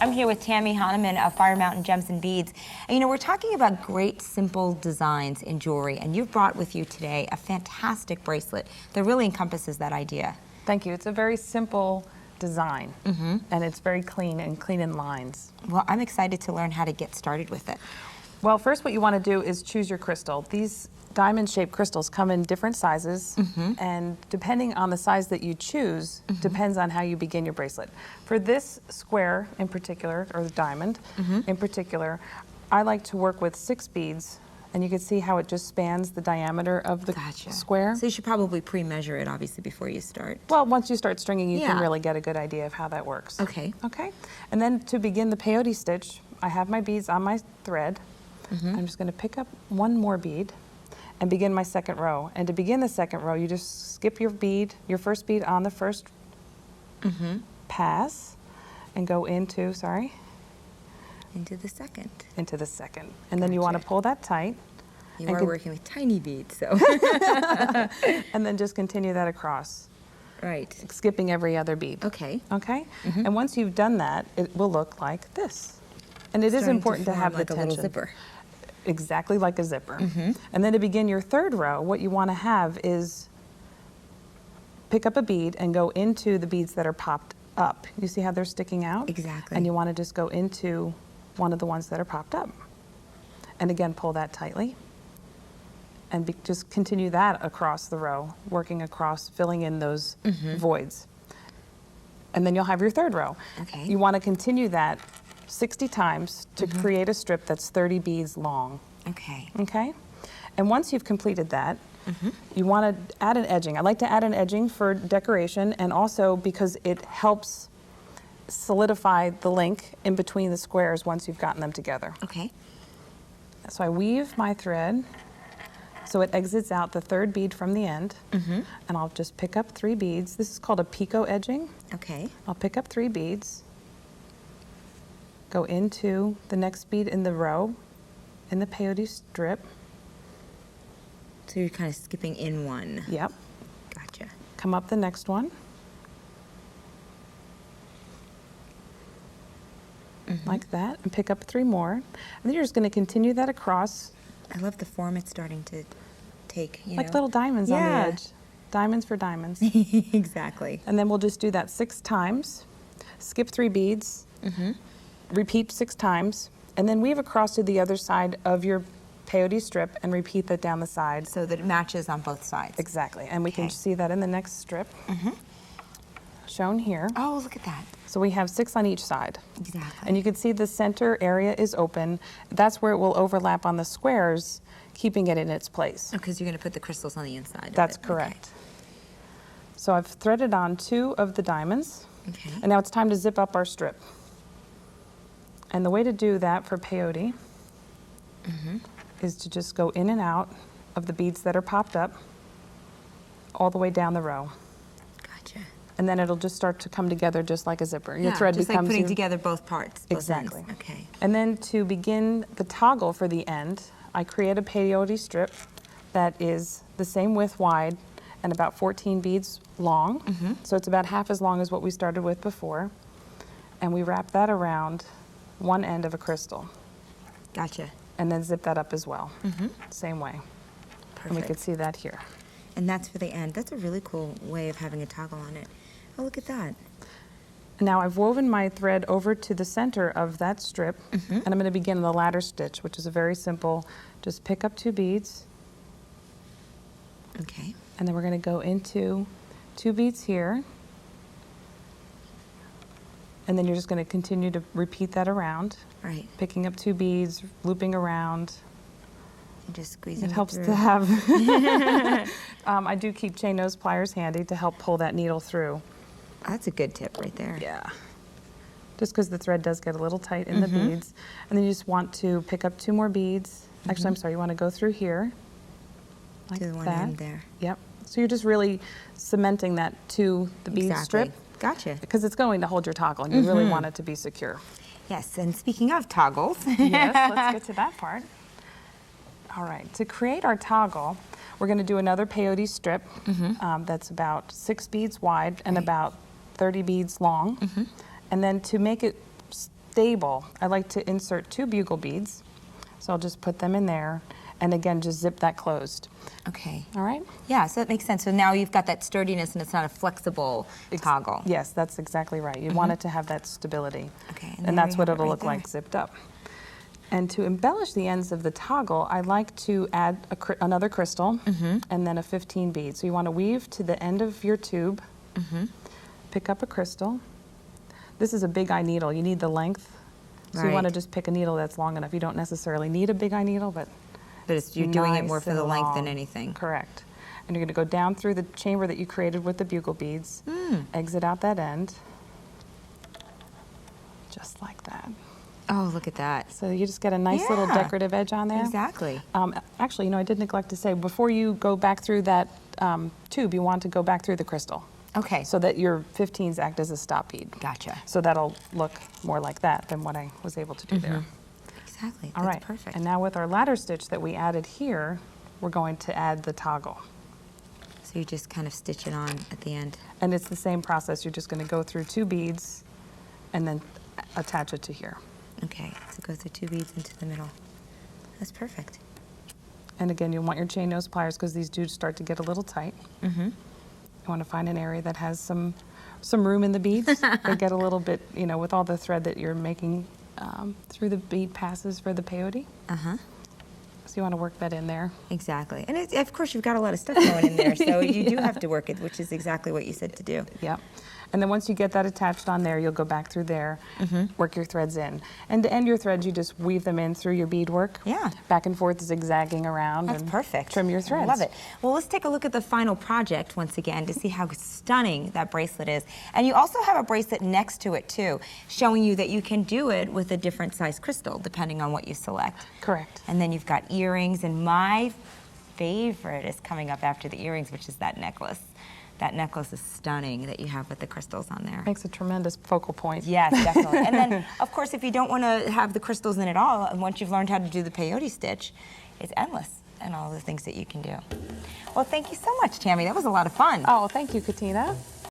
I'm here with Tammy Honaman of Fire Mountain Gems and Beads. And you know, we're talking about great, simple designs in jewelry, and you've brought with you today a fantastic bracelet that really encompasses that idea. Thank you. It's a very simple design, and it's very clean and clean in lines. Well, I'm excited to learn how to get started with it. Well, first what you want to do is choose your crystal. These diamond-shaped crystals come in different sizes, and depending on the size that you choose, depends on how you begin your bracelet. For this square in particular, or the diamond in particular, I like to work with 6 beads, and you can see how it just spans the diameter of the square. So you should probably pre-measure it, obviously, before you start. Well, once you start stringing, you can really get a good idea of how that works. Okay. Okay. And then to begin the peyote stitch, I have my beads on my thread. I'm just going to pick up one more bead and begin my second row. And to begin the second row, you just skip your bead, your first bead on the first pass, and go into, Into the second. Into the second. And then you want to pull that tight. You are working with tiny beads, so. And then just continue that across. Right. Skipping every other bead. Okay. Okay? And once you've done that, it will look like this. And it is important to have the tension. Like a little zipper. Exactly like a zipper. And then to begin your third row, what you want to have is pick up a bead and go into the beads that are popped up. You see how they're sticking out? Exactly. And you want to just go into one of the ones that are popped up. And again, pull that tightly. And just continue that across the row, working across, filling in those voids. And then you'll have your third row. Okay. You want to continue that 60 times to create a strip that's 30 beads long. Okay. Okay? And once you've completed that, you want to add an edging. I like to add an edging for decoration, and also because it helps solidify the link in between the squares once you've gotten them together. Okay. So I weave my thread so it exits out the third bead from the end, and I'll just pick up 3 beads. This is called a Picot Edging. Okay. I'll pick up 3 beads, go into the next bead in the row, in the peyote strip. So you're kind of skipping in one. Yep. Gotcha. Come up the next one. Like that, and pick up 3 more. And then you're just going to continue that across. I love the form it's starting to take, you like know. little diamonds on the edge. Diamonds for diamonds. Exactly. And then we'll just do that 6 times. Skip 3 beads. Repeat 6 times, and then weave across to the other side of your peyote strip and repeat that down the side. So that it matches on both sides. Exactly, and we can see that in the next strip, shown here. Oh, look at that. So we have 6 on each side. Exactly. And you can see the center area is open. That's where it will overlap on the squares, keeping it in its place. Because you're going to put the crystals on the inside. That's correct. So I've threaded on 2 of the diamonds, and now it's time to zip up our strip. And the way to do that for peyote is to just go in and out of the beads that are popped up all the way down the row. Gotcha. And then it'll just start to come together just like a zipper. Your thread just becomes like putting together both parts. Both exactly. ends. Okay. And then to begin the toggle for the end, I create a peyote strip that is the same width wide and about 14 beads long. So it's about half as long as what we started with before. And we wrap that around one end of a crystal. Gotcha. And then zip that up as well. Same way. Perfect. And we can see that here. And that's for the end. That's a really cool way of having a toggle on it. Oh, look at that. Now I've woven my thread over to the center of that strip, and I'm going to begin the ladder stitch, which is a very simple, just pick up 2 beads. Okay. And then we're going to go into 2 beads here. And then you're just going to continue to repeat that around. Right. Picking up 2 beads, looping around. And just squeezing it helps through. to have. I do keep chain nose pliers handy to help pull that needle through. That's a good tip right there. Yeah. Just because the thread does get a little tight in the beads. And then you just want to pick up 2 more beads. Actually, I'm sorry, you want to go through here. Like to the one that. end there. Yep. So you're just really cementing that to the bead strip. Gotcha. Because it's going to hold your toggle, and you really want it to be secure. Yes, and speaking of toggles. Yes, let's get to that part. All right, to create our toggle, we're going to do another peyote strip that's about 6 beads wide and about 30 beads long. And then to make it stable, I like to insert 2 bugle beads. So I'll just put them in there, and again, just zip that closed. Okay. All right? Yeah, so that makes sense. So now you've got that sturdiness and it's not a flexible toggle. Yes, that's exactly right. You want it to have that stability. Okay, And there that's we what have it it'll right look like there. zipped up. And to embellish the ends of the toggle, I like to add another crystal and then a 15 bead. So you want to weave to the end of your tube, pick up a crystal. This is a big eye needle. You need the length. So you want to Right. just pick a needle that's long enough. You don't necessarily need a big eye needle, but You're doing it nice more for and the length than long. anything. Correct. And you're going to go down through the chamber that you created with the bugle beads, exit out that end, just like that. Oh, look at that. So you just get a nice little Yeah. decorative edge on there. Exactly. Actually, you know, I did neglect to say, before you go back through that tube, you want to go back through the crystal Okay. so that your 15s act as a stop bead. Gotcha. So that'll look more like that than what I was able to do there. Exactly. All That's right. perfect. And now with our ladder stitch that we added here, we're going to add the toggle. So you just kind of stitch it on at the end. And it's the same process. You're just going to go through 2 beads and then attach it to here. Okay. So go through 2 beads into the middle. That's perfect. And again, you want your chain nose pliers because these do start to get a little tight. You want to find an area that has some room in the beads. They get a little bit, you know, with all the thread that you're making through the bead passes for the peyote. So you want to work that in there. Exactly. And of course, you've got a lot of stuff going in there, so you do have to work it, which is exactly what you said to do. Yep. And then once you get that attached on there, you'll go back through there, work your threads in. And to end your threads, you just weave them in through your beadwork. Yeah. Back and forth, zigzagging around. That's and perfect. Trim your threads. I love it. Well, let's take a look at the final project once again to see how stunning that bracelet is. And you also have a bracelet next to it too, showing you that you can do it with a different size crystal depending on what you select. Correct. And then you've got earrings, and my favorite is coming up after the earrings, which is that necklace. That necklace is stunning that you have with the crystals on there. Makes a tremendous focal point. Yes, definitely. And then, of course, if you don't want to have the crystals in at all, and once you've learned how to do the peyote stitch, it's endless and all the things that you can do. Well, thank you so much, Tammy. That was a lot of fun. Oh, thank you, Katina.